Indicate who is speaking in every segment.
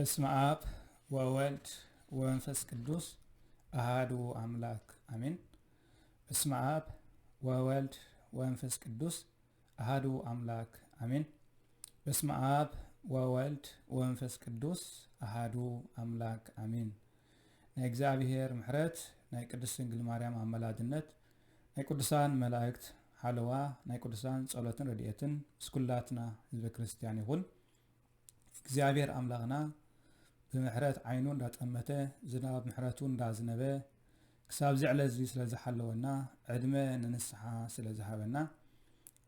Speaker 1: በስመ አብ ወወልድ ወመንፈስ ቅዱስ አሐዱ አምላክ አሜን። በስመ አብ ወወልድ ወመንፈስ ቅዱስ አሐዱ አምላክ አሜን። በስመ አብ ወወልድ ወመንፈስ ቅዱስ አሐዱ አምላክ አሜን። ናይ እግዚአብሔር ምሕረት ናይ ቅድስት ድንግል ማርያም አመላድነት ናይ ቅዱሳን መላእክት ሓለዋ ናይ ቅዱሳን ጸሎትን ረድኤትን ስኩላትና ህዝበ ክርስቲያን ይኹን። እግዚአብሔር አምላክና ብምሕረት ዓይኑ እንዳጠመተ ዝናብ ምሕረቱ እንዳዝነበ ክሳብ ዝዕለት እዚ ስለ ዝሓለወና ዕድመ ንንስሓ ስለ ዝሃበና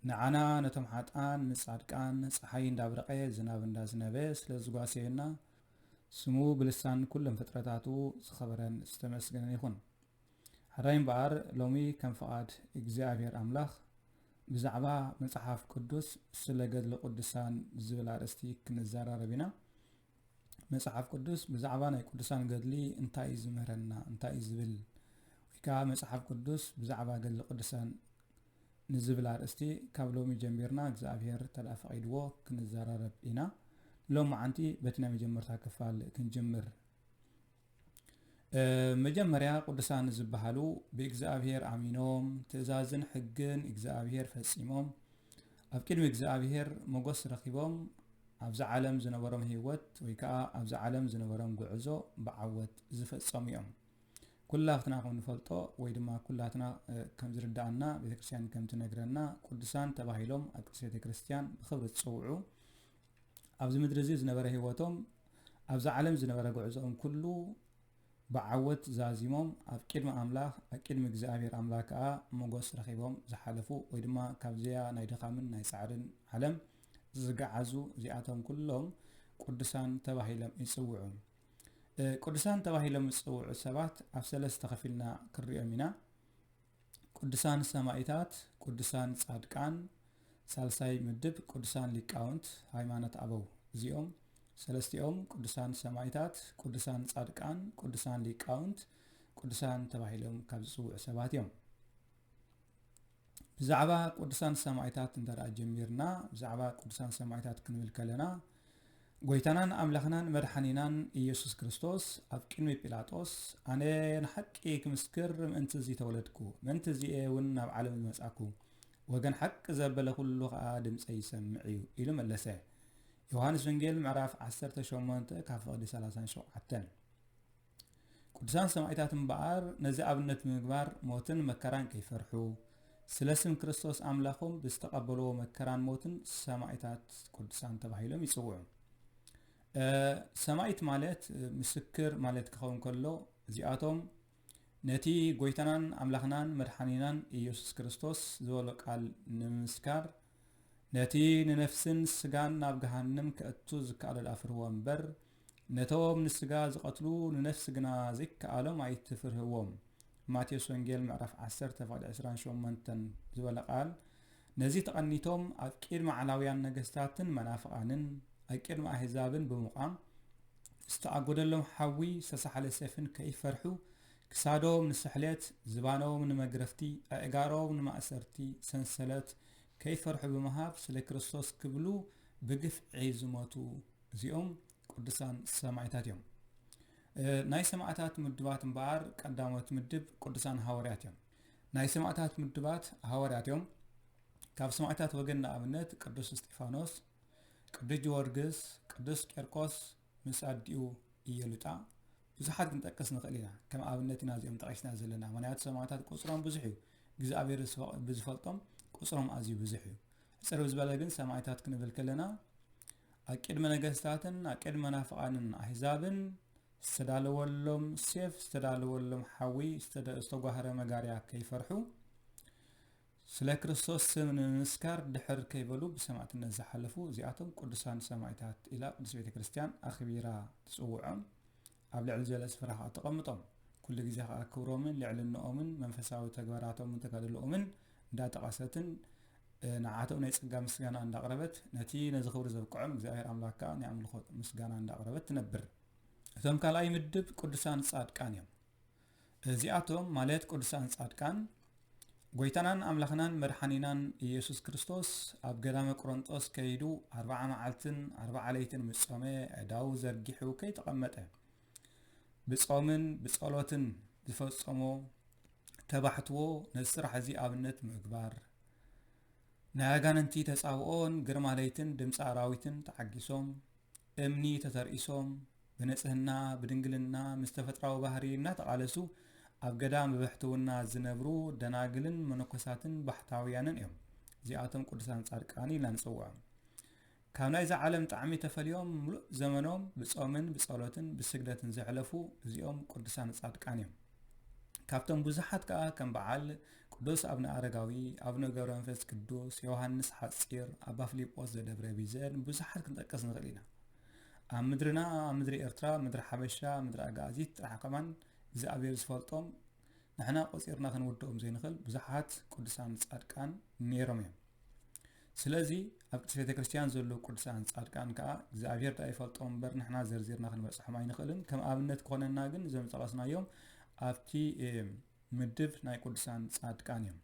Speaker 1: ንዓና ነቶም ሓጣን ንጻድቃን ፀሓይ እንዳብረቀ ዝናብ እንዳዝነበ ስለ ዝጓሰየና ስሙ ብልሳን ኩሎም ፍጥረታቱ ዝኸበረን ዝተመስገነ ይኹን። ሓራይ እምበኣር ሎሚ ከም ፍቓድ እግዚአብሔር አምላኽ ብዛዕባ መጽሓፍ ቅዱስ ስለ ገድሊ ቅዱሳን ዝብል ኣርእስቲ ክንዘራረብ ኢና። መጽሓፍ ቅዱስ ብዛዕባ ናይ ቅዱሳን ገድሊ እንታይ እዩ ዝምህረና እንታይ እዩ ዝብል ወይ ከዓ መጽሓፍ ቅዱስ ብዛዕባ ገድሊ ቅዱሳን ንዝብል ኣርእስቲ ካብ ሎሚ ጀሚርና እግዚአብሔር ተላፈቂድዎ ክንዘራረብ ኢና። ሎሚ መዓንቲ በቲ ናይ መጀመርታ ክፋል ክንጅምር። መጀመርያ ቅዱሳን ዝበሃሉ ብእግዚአብሔር አሚኖም ትእዛዝን ሕግን እግዚአብሔር ፈጺሞም ኣብ ቅድሚ እግዚአብሔር ሞገስ ረኺቦም ኣብዚ ዓለም ዝነበሮም ህይወት ወይ ከዓ ኣብዚ ዓለም ዝነበሮም ጉዕዞ ብዓወት ዝፈጸሙ እዮም። ኩላትና ከም ንፈልጦ ወይ ድማ ኩላትና ከም ዝርዳእና ቤተክርስትያን ከም ትነግረና ቅዱሳን ተባሂሎም ኣብ ቅድስት ቤተክርስትያን ብክብሪ ዝፅውዑ ኣብዚ ምድሪ እዚ ዝነበረ ህይወቶም ኣብዚ ዓለም ዝነበረ ጉዕዞኦም ኩሉ ብዓወት ዛዚሞም ኣብ ቅድሚ ኣምላኽ ኣብ ቅድሚ እግዚአብሔር ኣምላኽ ከዓ ሞገስ ረኺቦም ዝሓለፉ ወይ ድማ ካብዚያ ናይ ድኻምን ናይ ጻዕርን ዓለም ዝገዓዙ እዚኣቶም ኩሎም ቅዱሳን ተባሂሎም ይጽውዑ። ቅዱሳን ተባሂሎም ዝጽውዑ ሰባት ኣብ ሰለስተ ከፊልና ክሪኦም ኢና። ቅዱሳን ሰማዕታት፣ ቅዱሳን ጻድቃን፣ ሳልሳይ ምድብ ቅዱሳን ሊቃውንት ሃይማኖት ኣበው። እዚኦም ሰለስቲኦም ቅዱሳን ሰማዕታት፣ ቅዱሳን ጻድቃን፣ ቅዱሳን ሊቃውንት፣ ቅዱሳን ተባሂሎም ካብ ዝጽውዑ ሰባት እዮም። ብዛዕባ ቅዱሳን ሰማዕታት እንተረኣ ጀሚርና ብዛዕባ ቅዱሳን ሰማዕታት ክንብል ከለና ጎይታናን ኣምላኽናን መድሓኒናን ኢየሱስ ክርስቶስ ኣብ ቅድሚ ጲላጦስ ኣነ ንሓቂ ክምስክር ምእንቲ እዚ ተወለድኩ ምእንቲ እዚ እውን ናብ ዓለም ዝመጻኩ ወገን ሓቂ ዘበለ ኩሉ ከዓ ድምፀይ ይሰምዕ እዩ ኢሉ መለሰ። ዮሐንስ ወንጌል ምዕራፍ 18 ካብ ፍቕዲ 37። ቅዱሳን ሰማዕታት እምበኣር ነዚ ኣብነት ምግባር ሞትን መከራን ከይፈርሑ ስለ ስም ክርስቶስ ኣምላኾም ብዝተቐበልዎ መከራን ሞትን ሰማዕታት ቅዱሳን ተባሂሎም ይጽውዑ። ሰማዕት ማለት ምስክር ማለት ክኸውን ከሎ እዚኣቶም ነቲ ጎይታናን ኣምላኽናን መድሓኒናን ኢየሱስ ክርስቶስ ዝበሎ ቃል ንምስካር ነቲ ንነፍስን ስጋን ናብ ገሃንም ከእቱ ዝከኣል ኣፍርህዎ እምበር ነቶም ንስጋ ዝቐትሉ ንነፍሲ ግና ዘይከኣሎም ኣይትፍርህዎም። ማቴዎስ ወንጌል ምዕራፍ 10:28 ዝበለ ቃል ነዚ ተቐኒቶም ኣብ ቅድሚ ዓላውያን ነገስታትን መናፍቃንን ኣብ ቅድሚ ኣህዛብን ብምቋም ዝተኣጎደሎም ሓዊ ዝተሳሓለ ሰይፍን ከይፈርሑ ክሳዶም ንስሕለት ዝባኖም ንመግረፍቲ ኣእጋሮም ንማእሰርቲ ሰንሰለት ከይፈርሑ ብምሃብ ስለ ክርስቶስ ክብሉ ብግፍዒ ዝሞቱ እዚኦም ቅዱሳን ሰማዕታት እዮም። ናይ ሰማዕታት ምድባት እምበኣር ቀዳሞት ምድብ ቅዱሳን ሃዋርያት እዮም። ናይ ሰማዕታት ምድባት ሃዋርያት እዮም። ካብ ሰማዕታት ወገን ንኣብነት ቅዱስ እስጢፋኖስ፣ ቅዱስ ጊዮርግስ፣ ቅዱስ ቄርቆስ ምስ ኣዲኡ ኢየሉጣ ብዙሓት ክንጠቅስ ንኽእል ኢና። ከም ኣብነት ኢና እዚኦም ጠቂስና ዘለና ምክንያቱ ሰማዕታት ቁፅሮም ብዙሕ እዩ። እግዚኣብሔር ብዝፈልጦም ቁፅሮም ኣዝዩ ብዙሕ እዩ። ሕፅር ብዝበለ ግን ሰማዕታት ክንብል ከለና ኣብ ቅድሚ ነገስታትን ኣብ ቅድሚ መናፍቃንን ኣህዛብን ዝተዳለወሎም ሴፍ ዝተዳለወሎም ሓዊ ዝተጓህረ መጋርያ ከይፈርሑ ስለ ክርስቶስ ስም ንምስካር ድሕር ከይበሉ ብሰማዕትነት ዝሓለፉ እዚኣቶም ቅዱሳን ሰማዕታት ኢላ ቅዱስ ቤተክርስትያን ኣኽቢራ ትጽውዖም። ኣብ ልዕሊ ዝበለ ስፍራ ከዓ ተቐምጦም ኩሉ ግዜ ከዓ ክብሮምን ልዕልንኦምን መንፈሳዊ ተግባራቶምን ተጋድሎኦምን እንዳጠቐሰትን ንዓቶም ናይ ጸጋ ምስጋና እንዳቕረበት ነቲ ነዚ ክብሪ ዘብቅዖም እግዚአብሔር ኣምላክ ከዓ ናይ ኣምልኾ ምስጋና እንዳቕረበት ትነብር። እቶም ካልኣይ ምድብ ቅዱሳን ጻድቃን እዮም። እዚኣቶም ማለት ቅዱሳን ጻድቃን ጎይታናን አምላኽናን መድኃኒናን ኢየሱስ ክርስቶስ ኣብ ገዳመ ቆሮንጦስ ከይዱ 40 መዓልትን 40 ለይትን ምጾመ ዕዳው ዘርጊሑ ከይተቐመጠ ብጾምን ብጸሎትን ዝፈጸሞ ተባሕትዎ ነዚ ስራሕ እዚ ኣብነት ምግባር ናይ ኣጋንንቲ ተጻውኦን ግርማ ለይትን ድምፂ ኣራዊትን ተዓጊሶም እምኒ ተተርኢሶም ብንጽህና ብድንግልና ምስ ተፈጥራዊ ባህሪ እናተቃለሱ ኣብ ገዳም ብብሕትውና ዝነብሩ ደናግልን መነኮሳትን ባሕታውያንን እዮም። እዚኣቶም ቅዱሳን ጻድቃን ኢልና ንጽውዖም። ካብ ናይዚ ዓለም ጣዕሚ ተፈልዮም ሙሉእ ዘመኖም ብጾምን ብጸሎትን ብስግደትን ዘሕለፉ እዚኦም ቅዱሳን ጻድቃን እዮም። ካብቶም ብዙሓት ከዓ ከም በዓል ቅዱስ ኣብነ ኣረጋዊ፣ ኣብነ ገብረ መንፈስ ቅዱስ፣ ዮሃንስ ሓጺር፣ ኣባ ፊልጶስ ዘደብረ ቢዘን ብዙሓት ክንጠቅስ ንኽእል ኢና። ኣብ ምድርና ኣብ ምድሪ ኤርትራ፣ ምድሪ ሓበሻ፣ ምድሪ ኣጋዚት ጥራሕ ከማን እግዚኣብሔር ዝፈልጦም ንሕና ቆፂርና ክንውድኦም ዘይንኽእል ብዙሓት ቅዱሳን ጻድቃን ነይሮም እዮም። ስለዚ ኣብ ቅድስት ቤተ ክርስቲያን ዘለዉ ቅዱሳን ጻድቃን ከዓ እግዚኣብሔር ዳ ይፈልጦም እምበር ንሕና ዘርዚርና ክንበፅሖም ኣይንኽእልን። ከም ኣብነት ክኾነና ግን እዞም ዝጠቐስናዮም ኣብቲ ምድብ ናይ ቅዱሳን ጻድቃን እዮም።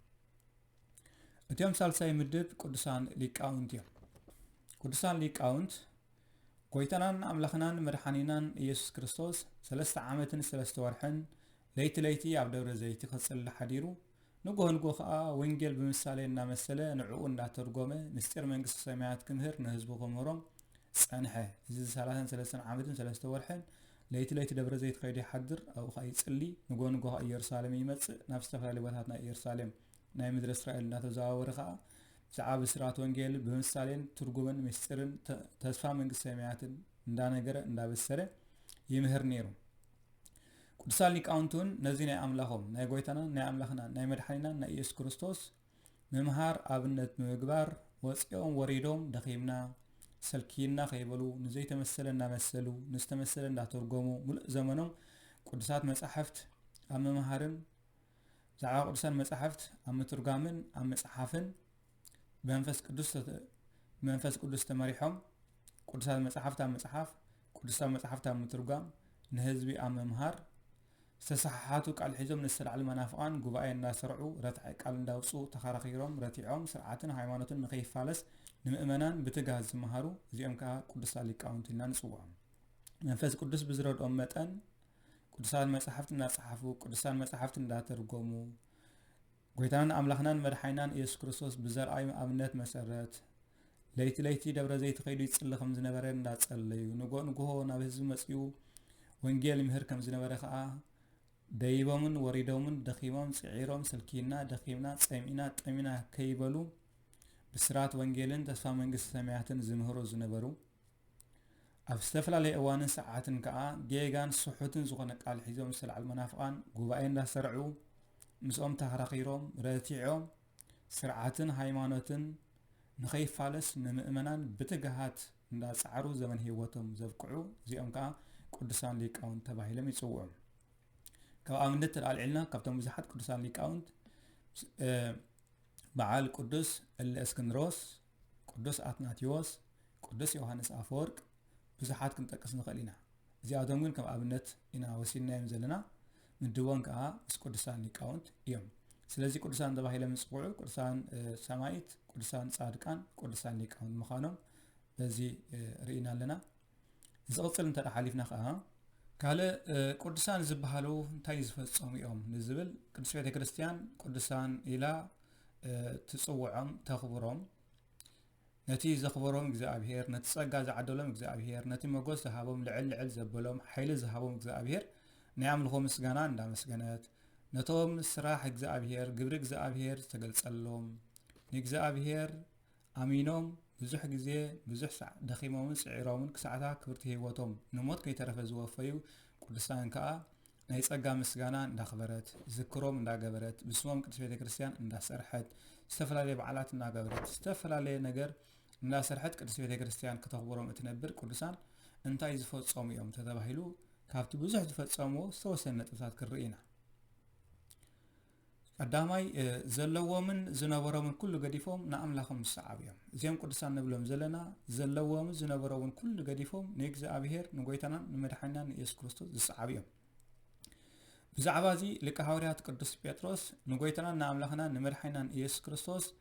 Speaker 1: እቲኦም ሳልሳይ ምድብ ቅዱሳን ሊቃውንት እዮም። ቅዱሳን ሊቃውንት ጎይታናን ኣምላኽናን መድኃኒናን ኢየሱስ ክርስቶስ 3 ዓመትን 3 ወርሕን ለይቲ ለይቲ ኣብ ደብረ ዘይቲ ክጽሊ ሓዲሩ ንጎ ከዓ ወንጌል ብምሳሌ እናመሰለ ንዕኡ እንዳተርጎመ ምስጢር መንግስቲ ሰማያት ክምህር ንህዝቡ ክምህሮም ጸንሐ። እዚ 33 ዓመትን 3 ወርሕን ለይቲ ለይቲ ደብረ ዘይት ከይዱ ይሓድር፣ ኣብኡ ከዓ ይጽሊ፣ ንጎ ኢየሩሳሌም ይመጽእ። ናብ ዝተፈላለዩ ቦታታት ናይ ኢየሩሳሌም ናይ ምድሪ እስራኤል እናተዘዋወረ ከዓ ብዛዕባ ብስራት ወንጌል ብምሳሌን ትርጉምን ምስጢርን ተስፋ መንግስቲ ሰማያትን እንዳነገረ እንዳበሰረ ይምህር ነይሩ። ቅዱሳን ሊቃውንቱን ነዚ ናይ ኣምላኾም ናይ ጎይታና ናይ ኣምላኽና ናይ መድኃኒና ናይ ኢየሱስ ክርስቶስ ምምሃር ኣብነት ምግባር ወፂኦም ወሪዶም ደኺምና ሰልኪና ከይበሉ ንዘይተመሰለ እንዳመሰሉ ንዝተመሰለ እንዳተርጎሙ ሙሉእ ዘመኖም ቅዱሳት መጻሕፍት ኣብ ምምሃርን ብዛዕባ ቅዱሳን መጻሕፍት ኣብ ምትርጓምን ኣብ መጽሓፍን መንፈስ ቅዱስ ተመሪሖም ቅዱሳት መጻሕፍት ኣብ መጽሓፍ ቅዱሳት መጻሕፍት ኣብ ምትርጓም ንህዝቢ ኣብ ምምሃር ዝተሰሓሓቱ ቃል ሒዞም ንዝተላዕሉ መናፍቃን ጉባኤ እናሰርዑ ረትዐ ቃል እንዳውፅኡ ተኸራኺሮም ረቲዖም ስርዓትን ሃይማኖትን ንኸይፋለስ ንምእመናን ብትጋህ ዝመሃሩ እዚኦም ከዓ ቅዱሳን ሊቃውንቲ ኢልና ንጽውዖም። መንፈስ ቅዱስ ብዝረድኦም መጠን ቅዱሳን መጻሕፍት እናጸሓፉ ቅዱሳን መጻሕፍት እንዳተርጎሙ ጎይታናን ኣምላኽናን መድኃኒናን ኢየሱስ ክርስቶስ ብዘርኣዩ ኣብነት መሰረት ለይቲ ለይቲ ደብረ ዘይት ከይዱ ይጽሊ ከም ዝነበረ እንዳጸለዩ ንጎ ናብ ህዝቢ መጽኡ ወንጌል ይምህር ከም ዝነበረ ከዓ ደይቦምን ወሪዶምን ደኺሞም ጽዒሮም ስልኪና ደኺምና ጸሚና ጠሚና ከይበሉ ብስራት ወንጌልን ተስፋ መንግስቲ ሰማያትን ዝምህሩ ዝነበሩ ኣብ ዝተፈላለየ እዋንን ሰዓትን ከዓ ጌጋን ስሑትን ዝኾነ ቃል ሒዞም ዝለዓሉ መናፍቃን ጉባኤ እንዳሰርዑ ምስኦም ተኸራኺሮም ረቲዖም ስርዓትን ሃይማኖትን ንኸይፋለስ ንምእመናን ብትግሃት እንዳጻዕሩ ዘመን ህይወቶም ዘብቅዑ እዚኦም ከዓ ቅዱሳን ሊቃውንት ተባሂሎም ይጽውዑ። ካብ ኣብነት ተልዓልዕልና ካብቶም ብዙሓት ቅዱሳን ሊቃውንት በዓል ቅዱስ እለእስክንድሮስ፣ ቅዱስ አትናቴዎስ፣ ቅዱስ ዮሃንስ አፈወርቅ ብዙሓት ክንጠቅስ ንኽእል ኢና። እዚኣቶም ግን ከም ኣብነት ኢና ወሲድናዮም ዘለና። ምድቦም ከዓ ምስ ቅዱሳን ሊቃውንት እዮም። ስለዚ ቅዱሳን ተባሂሎም ይጽውዑ ቅዱሳን ሰማይት፣ ቅዱሳን ጻድቃን፣ ቅዱሳን ሊቃውንት ምዃኖም በዚ ርኢና ኣለና። ዝቕጽል እንተሓሊፍና ከዓ ካልእ ቅዱሳን ዝበሃሉ እንታይ ዝፈጸሙ እዮም ንዝብል ቅድስት ቤተ ክርስቲያን ቅዱሳን ኢላ ትጽውዖም ተኽብሮም ነቲ ዘኽበሮም እግዚአብሔር ነቲ ጸጋ ዝዓደሎም እግዚአብሔር ነቲ መጎስ ዝሃቦም ልዕል ዘበሎም ሓይሊ ዝሃቦም እግዚአብሔር ናይ ኣምልኾ ምስጋና እንዳመስገነት ነቶም ስራሕ እግዚአብሔር ግብሪ እግዚአብሔር ዝተገልጸሎም ንእግዚአብሔር ኣሚኖም ብዙሕ ግዜ ብዙሕ ደኺሞምን ጽዒሮምን ክሳዕታ ክብርቲ ህይወቶም ንሞት ከይተረፈ ዝወፈዩ ቅዱሳን ከዓ ናይ ጸጋ ምስጋና እንዳኽበረት ዝክሮም እንዳገበረት ብስሞም ቅድስት ቤተ ክርስቲያን እንዳሰርሐት ዝተፈላለየ በዓላት እንዳገበረት ዝተፈላለየ ነገር እንዳሰርሐት ቅድስት ቤተ ክርስቲያን ከተኽብሮም እትነብር ቅዱሳን እንታይ ዝፈጸሙ እዮም ተባሂሉ ካብቲ ብዙሕ ዝፈጸምዎ ዝተወሰነ ነጥብታት ክንርኢ ኢና። ቀዳማይ ዘለዎምን ዝነበሮምን ኩሉ ገዲፎም ንኣምላኾም ዝሰዓቡ እዮም። እዚኦም ቅዱሳን ንብሎም ዘለና ዘለዎምን ዝነበሮምን ኩሉ ገዲፎም ንእግዚአብሔር ንጎይታናን ንመድኃኒናን ንኢየሱስ ክርስቶስ ዝሰዓቡ እዮም። بزعبازي لك حوريات قدس بيتروس نقويتنا نعملخنا نمرحينا إيسوس كريستوس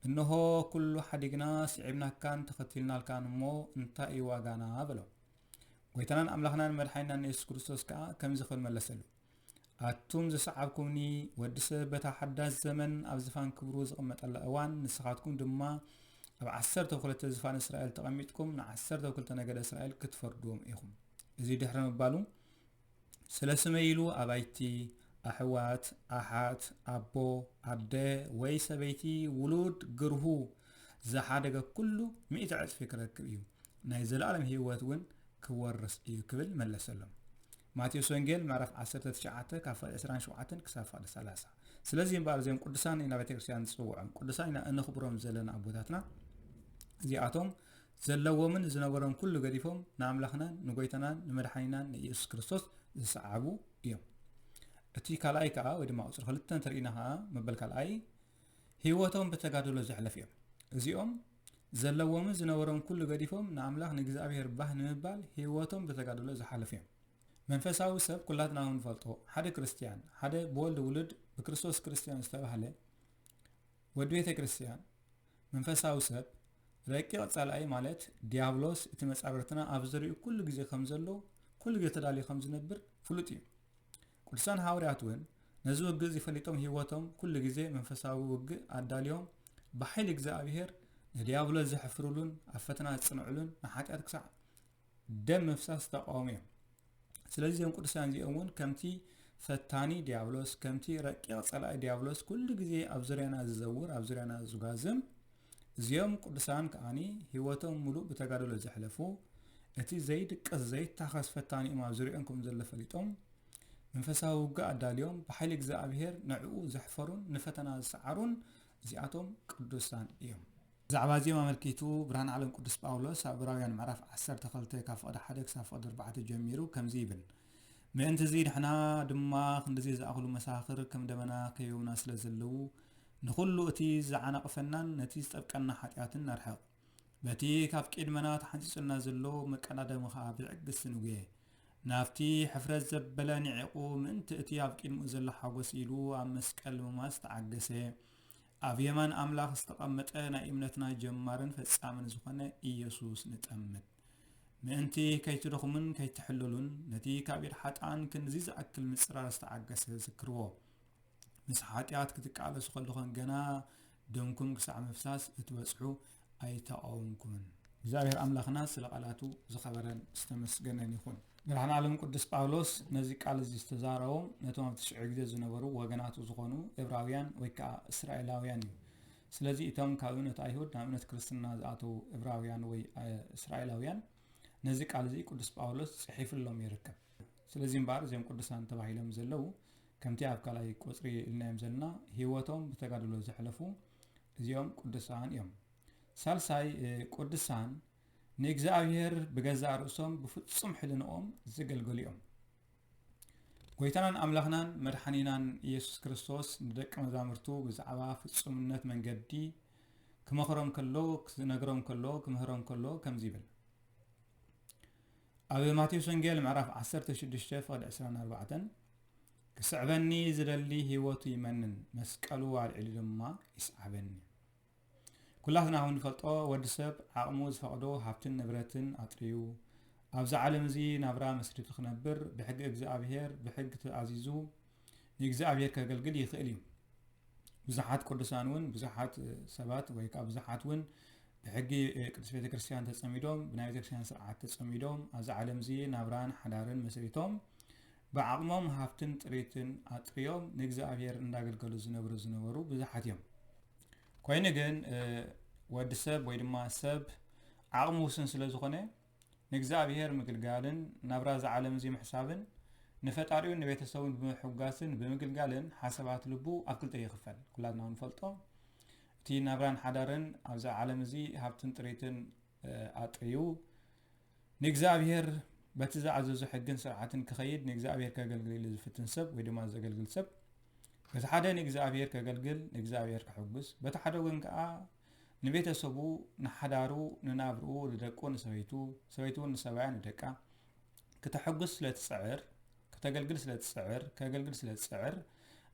Speaker 1: إنه كل حديقنا سعبنا كان تختلنا الكان مو انتا إيواغانا بلو قويتنا نعملخنا نمرحينا إيسوس كريستوس كم زخل ملسلو أتوم زسعبكمني ودس بتا حدا الزمن أبزفان كبروز أمت الأوان نسخاتكم دما أب عسرت وكلت زفان إسرائيل تقميتكم نعسرت وكلت نجد إسرائيل كتفردوم إيهم إزي دحرم بالو سلسميلو أبايتي أحوات أحات أبو أبدا ويس بيتي ولود قرهو زحادق كله مئة عد فكرة كبيو نايزل العالم هيواتون كورس إيو كبل ملا سلم ماتيوس وانجيل معرف 19 كافة 27 كسافة 30 سلازي مبار زيهم قدسان إنا بيتكرسيان صوعهم قدسان إنا أنه خبرهم زلنا أبوتاتنا زياتهم زلوا من زنورهم كله قديفهم نعملخنا نقويتنا نمرحينا نيسوس كريستوس زسعبو يوم اتي كالاي كا ودما اصر خلتن تريناها مبل كالاي هيوتهم بتقادلو زحلف يوم زيهم زلوا من زنورهم كله قديفهم نعملخ نغزابير باه نمبال هيوتهم بتقادلو زحلف يوم منفساو سب كلاتنا نفلطو حدا كريستيان حدا بولد ولد بكريستوس كريستيان استبحله ودويته كريستيان منفساو سب ركي قصالاي مالت ديابلوس اتمصابرتنا ابزريو كل غزي خمزلو كل غزي تدالي خمز نبر فلوتي قدسان حورياتون نزو غز يفليتهم هيوتهم كل غزي منفساو وغ اداليوم بحيل እግዚአብሔር ديابلوس زحفرولون افتنا تصنعلون نحاقات كسع دم مفساس تقاومي ስለዚህ ዚም ቅዱሳን ዚኦውን ከምቲ ፈታኒ ዲያብሎስ ከምቲ ረቂቅ ጸላኢ ዲያብሎስ ኩሉ ግዜ አብዝሪያና ዝዘውር አብዝሪያና ዝጓዝም ዚም ቅዱሳን ከአኒ ህይወቶም ሙሉ በተጋደሎ ዘሕለፉ እቲ ዘይድቅስ ዘይታኸስ ፈታኒ ማብዝሪያንኩም ዘለፈሊጦም መንፈሳዊ ውጋ አዳልዮም በኃይል እግዚአብሔር ነዕኡ ዘሕፈሩን ንፈተና ዝሰዓሩን ዚአቶም ቅዱሳን እዮም زعبازي ما ملكيتو برهان عالم قدس باولوس عبراويان معرف 12 كاف قد حدك ساف قد 4 جميرو كم زيبن ما انت زيد حنا دما خندزي زاخلو مساخر كم دمنا كيومنا سلازلو نخلو اتي زعنا قفنان نتي طبقنا حطياتن نرحق بتي كاف قدمنا تحنصنا زلو مقناده مخا بعقس نوغي نافتي حفرز زبلن عقو من تاتي ابقين مزل حوس يلو ام مسقل ماس تعجسه أبيمان أملاك استقامتنا إمنتنا جمارن فسامن زخنا إيسوس نتأمن مأنتي كي تدخمن كي تحللون نتي كبير حتى كنزيز أكل مسرار استعجس ذكروه مسحاتيات كتك على سخل دخان جنا دمكم كسع مفساس تتوسعوا أي تأونكم زاهر أملاك ناس لقالاتو زخبرن استمس جنن يكون برهان عالم قدس باولوس نزيك على زيستزارهم نتوما بتشعر جدا زنبرو وغناتو زغنو إبراويان ويكا إسرائيلاويان سلازي إتام كاونة أيهود نامنة كريستنا زاتو إبراويان وي إسرائيلاويان نزيك على زي قدس باولوس صحيف اللهم يركب سلازي مبار زي قدسان تبعي لهم زلو كم تعب كلاي قصري إلنا يمزلنا هيوتهم بتقادلو زحلفو زيوم قدسان يوم سالساي قدسان نيغزابير بغزا رؤسهم بفصم حلنهم زغلغليهم قويتنان املاخنان مدحنينان يسوع كريستوس ندق مزامرتو بزعبا فصمنت منغدي كمخرم كلو كنغرم كلو كمهرم كلو كمزيبل ابي ماتيوس انجيل معرف 16 فقد 24 كسعبني زدلي هيوتو يمنن مسقلو والعلي لما يسعبني كلنا هون فلطو ودسب عقموز فقدو هابتن نبرتن اطريو ابز عالم زي نبرا مسريت خنبر بحق እግዚአብሔር بحق تعزيزو እግዚአብሔር ከገልግል ይخيليم بزحات قدسانون بزحات سبات ويك بزحاتون بحق قدس ቤተ ክርስቲያን ተጸሚዶም بناي ቤተ ክርስቲያን ስርዓት ተጸሚዶም ابز عالم زي نبران حدارن مسريتهم بعقمهم هابتن ጥሪትን አጥሪዮም እግዚአብሔር እንዳገልገሉ ዝነበሩ بزحات يوم كوين جن ود سب ويدما سب عقموسن سلازخونه نغزابير مغلغالن نبراز عالم زي محسابن نفطاريون نبيتسون بمحغاسن بمغلغالن حسابات لبو اكلته يخفل كلنا نفلطو تي نبران حدارن ابز عالم زي هابتن طريتن اطيو نغزابير بتزعزز حقن ساعتن كخيد نغزابير كغلغل زفتن سب ويدما زغلغل سب بتحدى እግዚአብሔር ከገልግል እግዚአብሔር ከحጉስ በተحدى ወንቃ ንቤተሰቡ ንሐዳሩ ንናብሩ ለደቆ ንሰበይቱ ሰበይቱ ንሰባያን ደቃ ከተحጉስ ለተጽዕር كتجلجل سلة السعر كجلجل سلة السعر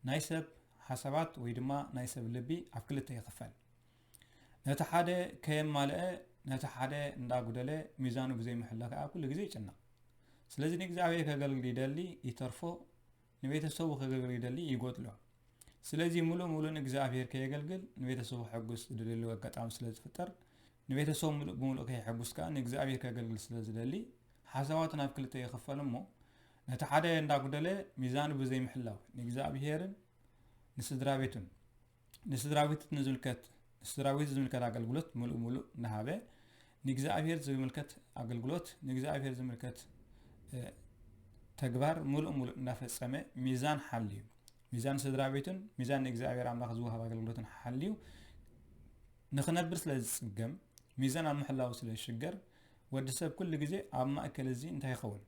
Speaker 1: نايسب حسابات ويدما نايسب لبي عفكلته يخفل نتحدى كيم مالئ نتحدى نداغدله ميزانو بزي محلك كل غزي يچنا ስለዚህ እግዚአብሔር ከገልግል ይደሊ ይተርፎ ንቤተሰቡ ከገልግል ይደሊ ይጎጥሎ ስለዚህ ሙሉ እግዚአብሔር ከየገልግል ንቤተሰቡ ሕጉስ ድልል ወቀጣም ስለዝፈጠር ንቤተሰቡ ሙሉ ከሕጉስ ካን እግዚአብሔር ከገልግል ስለዝደሊ ሐሳባትን አፍክልተ ይخفلሞ ነተሐደ እንዳጉደለ ሚዛኑ በዘይ ምሕላው ንእግዚአብሔርን ንስድራቤቱን ንስድራቤት ዝምልከት አገልግሎት ሙሉ ነሃበ ንእግዚአብሔር ዝምልከት አገልግሎት ንእግዚአብሔር ዝምልከት ተግባር ሙሉ እናፈጸመ ሚዛን ሐልዩ ሚዛን ስድራቤቱን ሚዛን እግዚአብሔር አምላክ ዝውሃብ አገልግሎትን ሐልዩ ንኽነብር ስለዝጽገም ሚዛን አምሕላው ስለሽገር ወድሰብ ኩሉ ግዜ ኣብ ማእከል እዚ እንታይ ይኸውን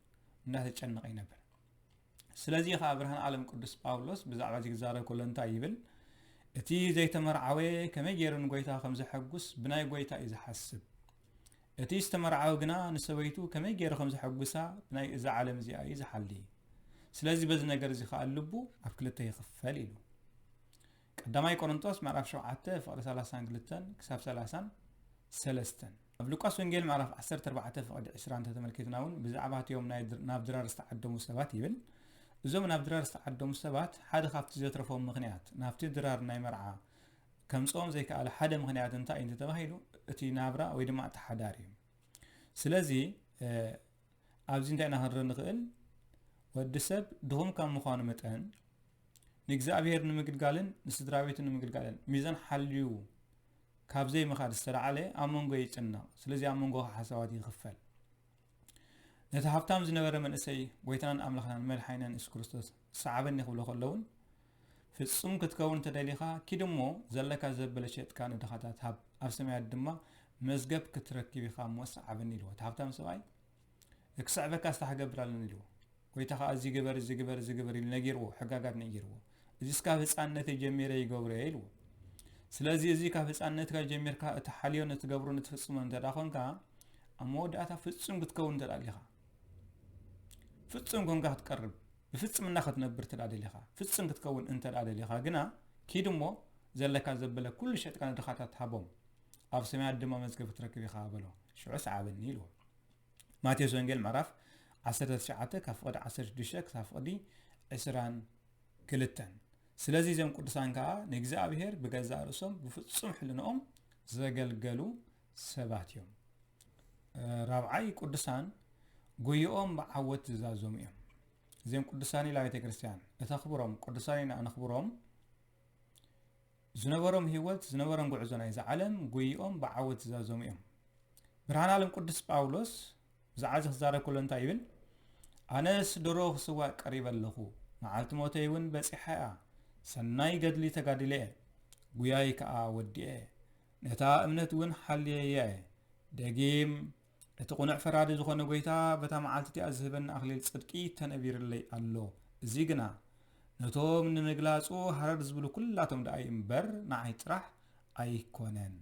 Speaker 1: እንዳተጨነቀ ነበር ስለዚህ ከአብርሃን ዓለም ቅዱስ ጳውሎስ ብዛዕባ ዝግዛረብ ኮሎ እንታይ ይብል እቲ ዘይተመርዓወ ከመይ ገይሩን ጎይታ ከም ዝሐጉስ ብናይ ጎይታ እዩ ዝሓስብ እቲ ዝተመርዓው ግና ንሰበይቱ ከመይ ገይሩ ከም ዝሐጉሳ ብናይ እዚ ዓለም እዚኣ እዩ ዝሓሊ ስለዚህ በዚ ነገር እዚ ከዓ ልቡ ኣብ ክልተ ይኽፈል ኢሉ ቀዳማይ ቆሮንቶስ ምዕራፍ 7 ፍቅዲ 32 ክሳብ 33 ኣብ ሉቃስ ወንጌል ምዕራፍ 14 ፍቅዲ 20 ተተመልከትናውን ብዛዕባ እትዮም ናብ ድራር ዝተዓደሙ ሰባት ይብል እዞም ናብ ድራር ዝተዓደሙ ሰባት ሓደ ካብቲ ዘትረፎም ምኽንያት ናብቲ ድራር ናይ መርዓ ከምጾም ዘይከኣለ ሓደ ምኽንያት እንታይ እንተ ተባሂሉ እቲ ናብራ ወይ ድማ ተሓዳሪ ስለዚህ ኣብዚ እንታይ ናህረን ንኽእል ወድሰብ ድኹም ከም ምዃኑ መጠን ንእግዚአብሔር ንምግልጋልን ንስድራቤትን ንምግልጋልን ሚዛን ሓልዩ ካብ ዘይ ምኻድ ዝተረዓለ ኣብ መንጎ ይጭናቕ ስለዚህ ኣብ መንጎ ሓሳባት ይኽፈል ነቲ ሃብታም ዝነበረ መንእሰይ ጎይታናን ኣምላኽናን መድሓኒናን ኢየሱስ ክርስቶስ ሰዓበኒ ክብሎ ከለውን ፍጹም ክትከውን ተደሊኻ ኪድሞ ዘለካ ዘበለ ሸጥካ ንድኻታት ኣብ ሰማያት ድማ መዝገብ ክትረክብ ኢኻ እሞ ሰዓበኒ ኢልዎ እቲ ሃብታም ሰብኣይ ክስዕበካ ዝተሓገብር ኣለኒ ኢልዎ ጎይታ ከዓ እዚ ግበር ኢሉ ነጊርዎ ሕጋጋት ነጊርዎ እዚ እስካብ ህፃንነት ጀሚረ ይገብሮ ኢልዎ ስለዚህ እዚ ካብ ህፃንነትካ ጀሚርካ እቲ ሓልዮ ነትገብሮ ንትፍጽሞ እንተዳ ኮንካ ኣብ መወዳእታ ፍጹም ክትከውን ተዳሊኻ ፍጹም ኮንካ ክትቀርብ ብፍጽምና ክትነብር ተዳሊኻ ፍጹም ክትከውን እንተዳሊኻ ግና ኪድሞ ዘለካ ዘበለ ኩሉ ሸጥካ ንድኻታት ሃቦም ኣብ ሰማያት ድማ መዝገብ ክትረክብ ኢኻ በሎ ሽዑ ሰዓበኒ ኢልዎ ማቴዎስ ወንጌል ምዕራፍ 19 ካብ ፍቅዲ 16 ክሳብ ፍቅዲ 22 ስለዚህ ዘም ቅዱሳን ከዓ ንእግዚአብሔር ብገዛ ርእሶም ብፍጹም ሕልንኦም ዘገልገሉ ሰባት እዮም ራብዓይ ቅዱሳን ጉይኦም ብዓወት ዝዛዞም እዮም ዘም ቅዱሳን ኢላ ቤተ ክርስቲያን እተኽብሮም ቅዱሳን ኢና ንኽብሮም ዝነበሮም ህይወት ዝነበሮም ጉዕዞ ናይ ዝዓለም ጉይኦም ብዓወት ዝዛዞም እዮም ብርሃን ዓለም ቅዱስ ጳውሎስ ብዛዕባ ዝዛረብ ከሎ እንታይ ይብል ኣነስ ድሮ ክስዋዕ ቀሪበ ኣለኹ መዓልቲ ሞተይ እውን በፂሐ እያ ሰናይ ገድሊ ተጋድለ እየ ጉያይ ከዓ ወዲአ ነታ እምነት እውን ሓልየ ደጊም እቲ ቁኑዕ ፈራዲ ዝኾነ ጎይታ በታ መዓልቲ እቲኣ ዝህበኒ ኣኽሊል ጽድቂ ተነቢርለይ ኣሎ እዚ ግና ነቶም ንምግላጹ ሃረር ዝብሉ ኩላቶም ደኣይ እምበር ንዓይ ጥራሕ ኣይኮነን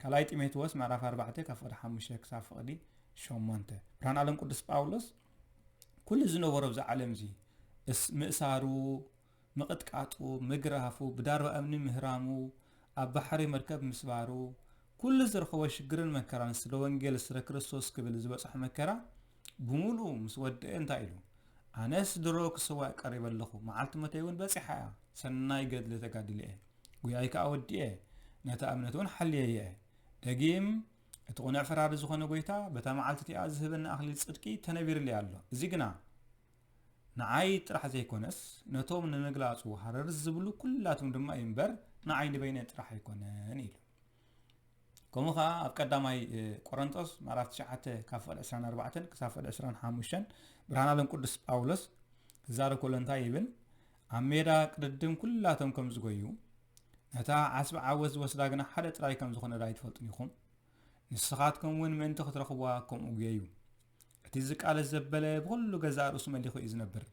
Speaker 1: ካልኣይ ጢሞቴዎስ ምዕራፍ 4 ካብ ፍቅዲ 5 ክሳብ ፍቅዲ 8 ብርሃን ዓለም ቅዱስ ጳውሎስ ኩሉ ዝነበሮ ኣብዚ ዓለም እዚ ምእሳሩ መቅጥቃጡ ምግራፉ ብዳርባ እምኒ ምህራሙ ኣብ ባሕሪ መርከብ ምስባሩ ኩሉ ዝረኸቦ ሽግርን መከራን ስለ ወንጌል ስለ ክርስቶስ ክብል ዝበፅሕ መከራ ብሙሉ ምስ ወድአ እንታይ ኢሉ ኣነስ ድሮ ክስዋዕ ቀሪበ ኣለኹ መዓልቲ ሞተይ እውን በፂሐ እያ ሰናይ ገድሊ ተጋድለ እየ ጉያይ ከዓ ወዲአ ነታ እምነት እውን ሓልየ እየ ደጊም እቲ ቁኑዕ ፈራዲ ዝኾነ ጎይታ በታ መዓልቲ እቲኣ ዝህበኒ ኣኽሊል ጽድቂ ተነቢርለይ ኣሎ እዚ ግና ንዓይ ጥራሕ ዘይኮነስ ነቶም ንምግላጹ ሃረር ዝብሉ ኩላቶም ድማ እምበር ንዓይ ንበይነ ጥራሕ ኣይኮነን ኢሉ ከምኡ ከዓ ኣብ ቀዳማይ ቆሮንቶስ ምዕራፍ 9 ካብ ፍቅዲ 24 ክሳብ ፍቅዲ 25 ብርሃን ዓለም ቅዱስ ጳውሎስ ክዛረብ ከሎ እንታይ ይብል ኣብ ሜዳ ቅድድም ኩላቶም ከም ዝጎዩ ነታ ዓስቢ ዓወት ዝወስዳ ግና ሓደ ጥራይ ከም ዝኾነ ዳ ይትፈልጡን ኢኹም ንስኻትኩም እውን ምእንቲ ክትረኽብዋ ከምኡ ገዩ እቲ ዝቃለስ ዘበለ ብኩሉ ገዛ ርእሱ መሊኹ እዩ ዝነብር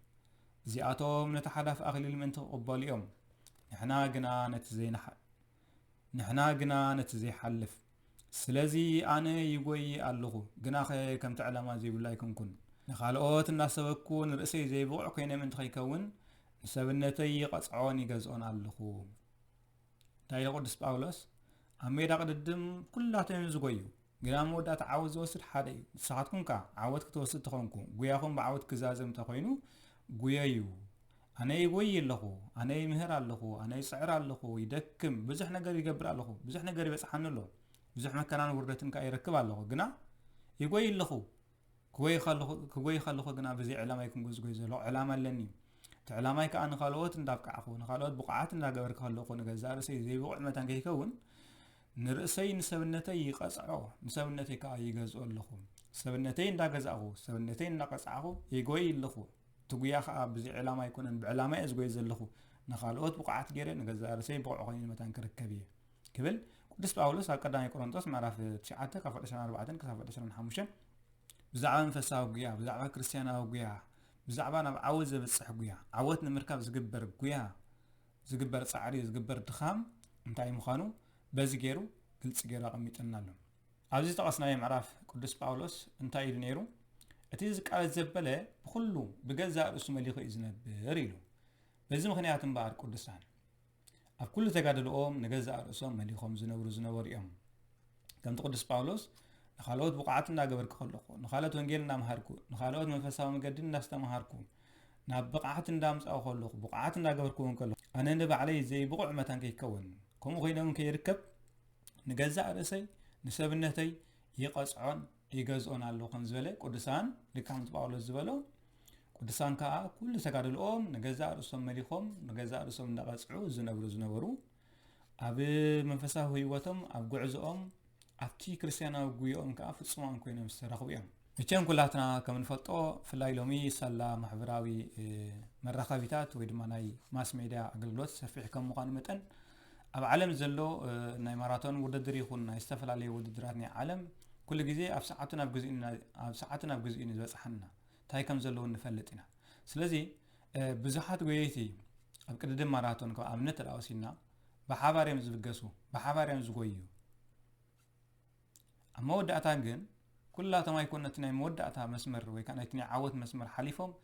Speaker 1: እዚኣቶም ነቲ ሓዳፍ ኣኽሊል ምእንቲ ክቕበሉ እዮም ንሕና ግና ነቲ ዘይሓልፍ ስለዚ ኣነ ይጎይ ኣለኹ ግና ኸ ከምቲ ዕላማ ዘይብሉ ኣይኮንኩን نخالقوت الناس بكون رأسي زي بوع كينا من تخيكون سبنتي قصعوني جزءون اللخو تايل قدس باولوس أمير قدم كلها تنزقيو قلنا مودا تعاوز وسط حدا ساعتكم كا عاود كتوسط تخونكم قوياكم بعاود كزازم تخينو قويايو أنا يقوي اللخو أنا يمهر اللخو أنا يسعر اللخو يدكم بزح نقر يقبر اللخو بزح نقر يبسحن له بزح مكان وردتن كا يركب اللخو قلنا يقوي اللخو كوي خلخو قنا بزي علامة يكون جزء جزء لو علامة لني تعلامة كأن خلوت ندافع عفو نخلوت بقعات نلاقي خلقو نجزار سي زي بقع متان كيكون نرأسي نسبنتي يقصعو نسبنتي كا يجزء اللخو سبنتي نداقزعو سبنتي نداقزعو يقوي اللخو تقويا خا بزي علامة يكون بعلامة إز جزء اللخو نخلوت بقعات غير نجزار سي بقع خلين متان كركبيه كبل قدس باولوس هكذا يقولون معرف تشعته كفر 4 كفر 5 بزعبان فساو قيا بزعبان كريستيانو قيا بزعبان عاوز بصح قيا عوتنا مركب زقبر قيا زقبر صعري زقبر دخام انتاي مخانو بزغيرو قلص غيرا قميطنا لهم ابزي تقصنا معرف قدس باولوس انتاي نيرو اتي زقال زبله بكله بجزا رسو مليخ يزنبر يلو بزي مخنيات مبار قدسان اف كل تغادلوم نجزا رسوم مليخهم زنور يوم كم تقدس باولوس نخالوت بقعتنا قبر كخلقو نخالوت ونجيلنا مهاركو نخالوت منفساو مقدين ناستا مهاركو نابقعتنا دامس او خلقو بقعتنا قبر كون كلو انا نبع علي زي بقع متان كيكون كم غينا من كيركب نجزا رسي نسبنتي يقصعون يجزون على لوخن زبله قدسان لكام تباولو زبلو قدسان كا كل سكادلኦም نجزا رسوم مليخوم نجزا رسوم نقصعو زنبرو اب منفساو هيوتهم اب غعزኦም أفتي كريستيانا وجويهم كأف الصوان كوينهم استرخويهم. يتشان كلاتنا كمن فتو في الليلومي سلا محبراوي مرخبيتات ويدماناي ماس ميديا أقلبلوت سفيح كم مقانمتن. أب عالم زلو ناي ماراتون وددري يخون يستفل عليه وددراني عالم كل جزء أف ساعتنا بجزئين بس حنا تاي كم زلو نفلتنا. سلزي بزحات ويتي أب كده ماراتون كأمنت الأوسينا بحباريم زبجسو بحباريم زقويو. مودعتا جن كلها تما يكون نتناي مودعتا مسمر ويكان يتناي عوض مسمر حليفهم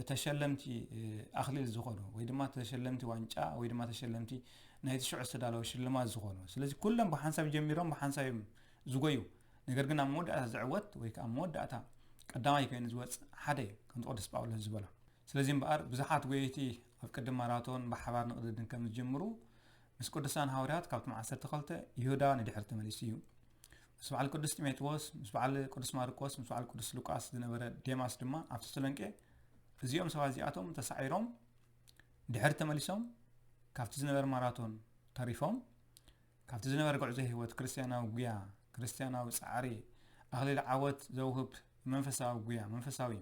Speaker 1: تشلمتي أخلي الزخونو ويدما تشلمتي وانجا ويدما تشلمتي نهاية شعر سدالو شلما الزخونو سلازي كلهم بحنساب جميرهم بحنساب زغويو نقرقنا مودعتا زعوت ويكان مودعتا قدامي كاين زوات حدي كنت قدس باول الزبله سلازي مبار بزحات ويتي قدم ماراثون بحبار نقدر كم جمرو مس قدسان هاوريات كابت مع 10 يهودا ندحر تمليسيو مسبع القدس تيموثاوس مسبع القدس ماركوس مسبع القدس لوقاس دنبره ديماس دما ابت سلنكه ازيوم سوازياتهم تسعيرهم دحر تمليسهم كافت زنبر ماراثون تاريفهم كافت زنبر قعزه هوت كريستيانو غيا كريستيانو صعري اهل العوت زوهب منفساو غيا منفساوي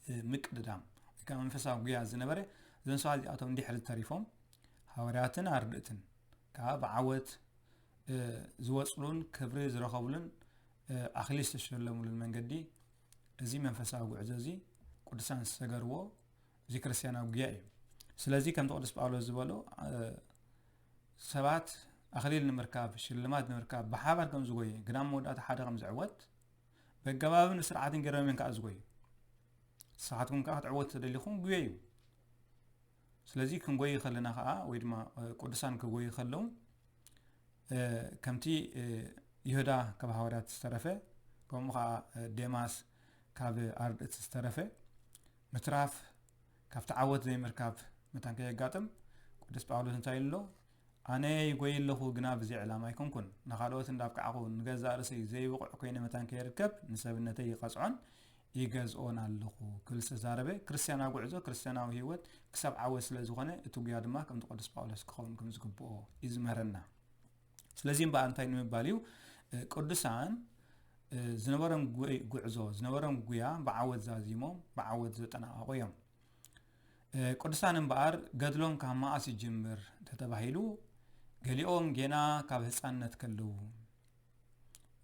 Speaker 1: مقددام كان منفساو غيا زنبره زن سوازياتهم دحر تاريفهم حوارياتن اردتن كاب عوت زوصلون كبر زرخبلن اخليس تشلمول المنجدي ازي منفساو عزازي قدسان سغرو زي كريستيانو غياي سلازي كم تقدس باولوس زبلو سبات اخليل نمركاب شلمات نمركاب بحبر كم زغوي غرام مودات حدا كم زعوت بجوابن سرعتن غرامن كا زغوي ساعتكم كا تعوت دليخون غياي سلازي كم غوي خلنا خا ويدما قدسان كغوي خلو كمتي يهودا كاب حوارات استرفه كم خا ديماس كاب ارد استرفه متراف كاب تعوت زي مركاب متان كيغاطم قدس باولوس انتايلو انا يغوي له غنا بزي علامه يكون نخالوت اندابقعو نغزا رسي زي وقع كوين متان كيركب نسبنتي يقصعون يغزون اللهو كل سزاربه كريستيانو غعزو كريستيانو هيوت كسب عوس لزغونه اتوغيا دما كم قدس باولوس كون كم زغبو يزمرنا سلازيم بانتاي نمباليو قدسان زنبرم غعزو زنبرم غيا بعوض زازيمو بعوض زطناقويم قدسان امبار غدلون كما اسي جمر تتباهيلو غليوم جينا كاب حصانت كلو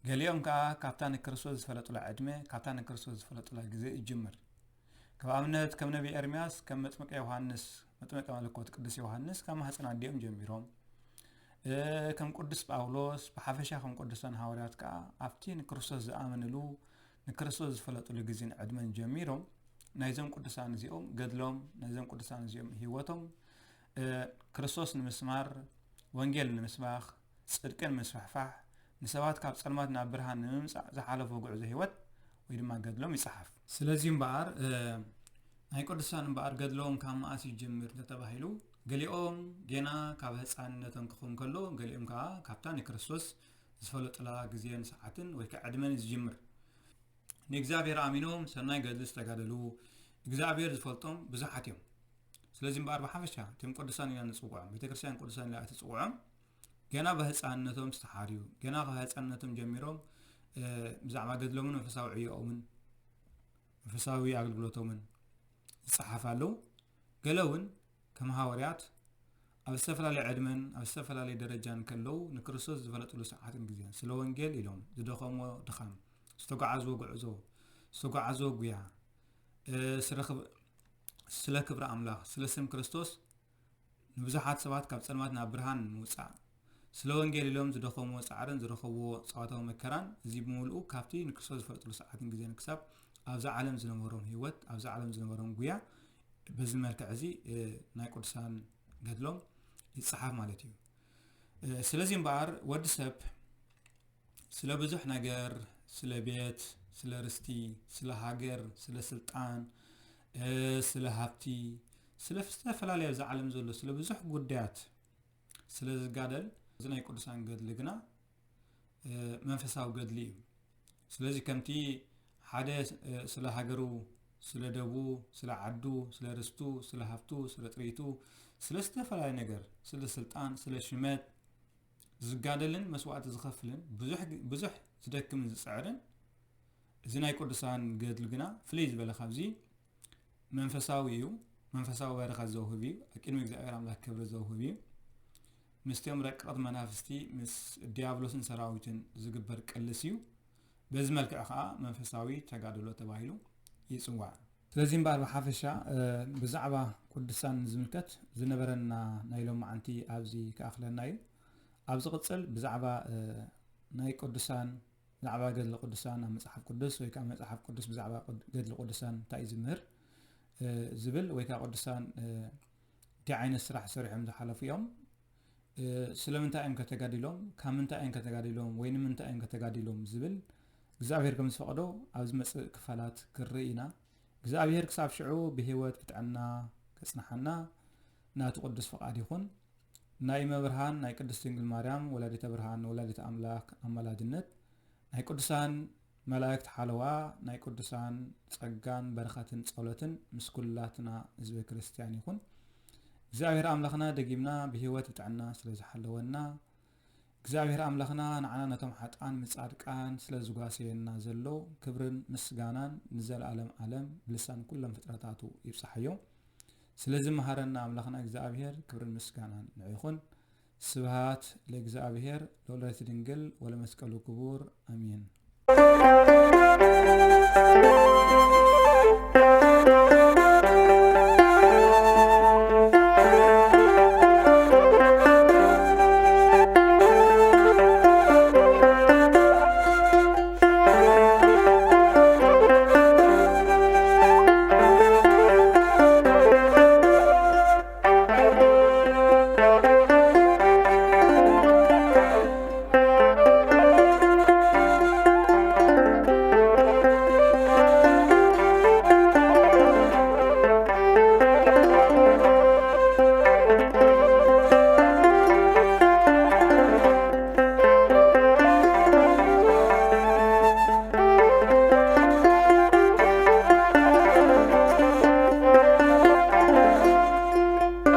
Speaker 1: غليوم كابتن كريستوس فلطلا عدمه كابتن كريستوس فلطلا غزي جمر كامنت كم نبي ارمياس كم مطمق يوحنس مطمق ملكوت قدس يوحنس كما حصنا ديم جميروم كم قدس باولوس بحفشا كم قدسان حواريات كا افتين كريستوس زامنلو ንክርስቶስ ዝፈለጡሉ ግዜን ዕድመን ጀሚሮም ናይዞም ቅዱሳን እዚኦም ገድሎም ናይዞም ቅዱሳን እዚኦም ህይወቶም ክርስቶስ ንምስማር ወንጌል ንምስባኽ ጽድቅን ምስፋሕፋሕ ንሰባት ካብ ጸልማት ናብ ብርሃን ንምምጻእ ዝሓለፈ ጉዕዞ ህይወት ወይ ድማ ገድሎም ይጽሓፍ። ስለዚህ እምበኣር ናይ ቅዱሳን እምበኣር ገድሎም ካብ መዓስ ይጅምር ተባሂሉ ገሊኦም ገና ካብ ህፃንነቶም ክኾን ከሎ ገሊኦም ከዓ ካብታ ንክርስቶስ ዝፈለጡላ ግዜን ሰዓትን ወይ ከዓ ዕድመን ዝጅምር ንእግዚአብሔር አሚኖም ሰናይ ገድል ዝተጋደሉ እግዚአብሔር ዝፈልጦም ብዙሓት እዮም። ስለዚህ እምበኣር ብሓፈሻ እቶም ቅዱሳን ኢና ንጽውዖም ቤተክርስትያን ቅዱሳን ኢላ እትጽውዖም ገና በህፃንነቶም ዝተሓርዩ ገና ካብ ህፃንነቶም ጀሚሮም ብዛዕባ ገድሎምን መንፈሳዊ ዕዮኦምን መንፈሳዊ አገልግሎቶምን ይጽሓፋሉ። ገለ እውን ከም ሐዋርያት ኣብ ዝተፈላለዩ ዕድመን ኣብ ዝተፈላለዩ ደረጃን ከለው ንክርስቶስ ዝፈለጡሉ ሰዓትን ግዜን ስለ ወንጌል ኢሎም ዝደኸምዎ ድኻም ዝተጓዓዝዎ ጉዕዞ ዝተጓዓዝዎ ጉያ ስለ ክብሪ ኣምላኽ ስለ ስም ክርስቶስ ንብዙሓት ሰባት ካብ ጸልማት ናብ ብርሃን ምውጻእ ስለ ወንጌል ኢሎም ዝደኸምዎ ጻዕርን ዝረኸብዎ ጸዋታዊ መከራን እዚ ብምሉኡ ካብቲ ንክርስቶስ ዝፈለጡሉ ሰዓትን ግዜን ክሳብ ኣብዛ ዓለም ዝነበሮም ህይወት ኣብዛ ዓለም ዝነበሮም ጉያ በዚ መልክዕ እዚ ናይ ቅዱሳን ገድሎም ይጽሓፍ ማለት እዩ። ስለዚህ እምበኣር ወዲ ሰብ ስለ ብዙሕ ነገር ስለ ቤት ስለ ርስቲ ስለ ሃገር ስለ ስልጣን ስለ ሃብቲ ስለ ዝተፈላለዩ ኣብዛ ዓለም ዘሎ ስለ ብዙሕ ጉዳያት ስለ ዝጋደል እዚ ናይ ቅዱሳን ገድሊ ግና መንፈሳዊ ገድሊ እዩ። ስለዚህ ከምቲ ሓደ ስለ ሃገሩ ስለ ደቡ ስለ ዓዱ ስለ ርስቱ ስለ ሃብቱ ስለ ጥሪቱ ስለ ዝተፈላለዩ ነገር ስለ ስልጣን ስለ ሽመት ዝጋደልን መስዋዕት ዝኸፍልን ብዙሕ ዝደክምን ዝጽዕርን እዚ ናይ ቅዱሳን ገድሊ ግና ፍልይ ዝበለ ካብዚ መንፈሳዊ እዩ። መንፈሳዊ በረኻ ዘውህብ እዩ። ቅድሚ እግዚአብሔር ኣምላክ ክብሪ ዘውህብ እዩ። ምስቶም ረቀቕት መናፍስቲ ምስ ዲያብሎስን ሰራዊትን ዝግበር ቅልስ እዩ። በዚ መልክዕ ከዓ መንፈሳዊ ተጋድሎ ተባሂሉ ይጽዋዕ። ስለዚህ እምበኣር ብሓፈሻ ብዛዕባ ቅዱሳን ዝምልከት ዝነበረና ናይ ሎም መዓንቲ ኣብዚ ከኣኽለና እዩ። ኣብ ዝቕጽል ብዛዕባ ናይ ቅዱሳን ብዛዕባ ገድሊ ቅዱሳን ኣብ መጽሓፍ ቅዱስ ወይ ከዓ መጽሓፍ ቅዱስ ብዛዕባ ገድሊ ቅዱሳን እንታይ እዩ ዝምህር ዝብል ወይ ከዓ ቅዱሳን እንታይ ዓይነት ስራሕ ሰሪሖም ዝሓለፉ እዮም ስለምንታይ እዮም ከተጋዲሎም ካብ ምንታይ እዮም ከተጋዲሎም ወይ ንምንታይ እዮም ከተጋዲሎም ዝብል እግዚአብሔር ከም ዝፈቀዶ ኣብ ዝመጽእ ክፋላት ክርኢ ኢና። እግዚአብሔር ክሳብ ሽዑ ብህይወት ብጥዕና ከጽናሐና ናቱ ቅዱስ ፈቃድ ይኹን። ናይ መብርሃን ናይ ቅድስት ድንግል ማርያም ወላዲተ ብርሃን ወላዲተ አምላክ አማላጅነት ናይ ቅዱሳን መላእክት ሓለዋ ናይ ቅዱሳን ጸጋን በረኸትን ጸሎትን ምስ ኩላትና ህዝበ ክርስቲያን ይኹን። እግዚአብሔር አምላኽና ደጊምና ብህይወት ብጥዕና ስለ ዝሓለወና እግዚአብሔር አምላኽና ንዓና ነቶም ሓጣን ምጻድቃን ስለ ዝጓሰየና ዘሎ ክብርን ምስጋናን ንዘለዓለም ዓለም ብልሳን ኩሎም ፍጥረታቱ ይብጽሐዮ። ስለዚ መሃረና አምላኽና እግዚአብሔር ክብርን ምስጋናን ንዕይኹን። ስብሃት ለእግዚአብሔር ለወላዲተ ድንግል ወለመስቀሉ ክቡር አሜን።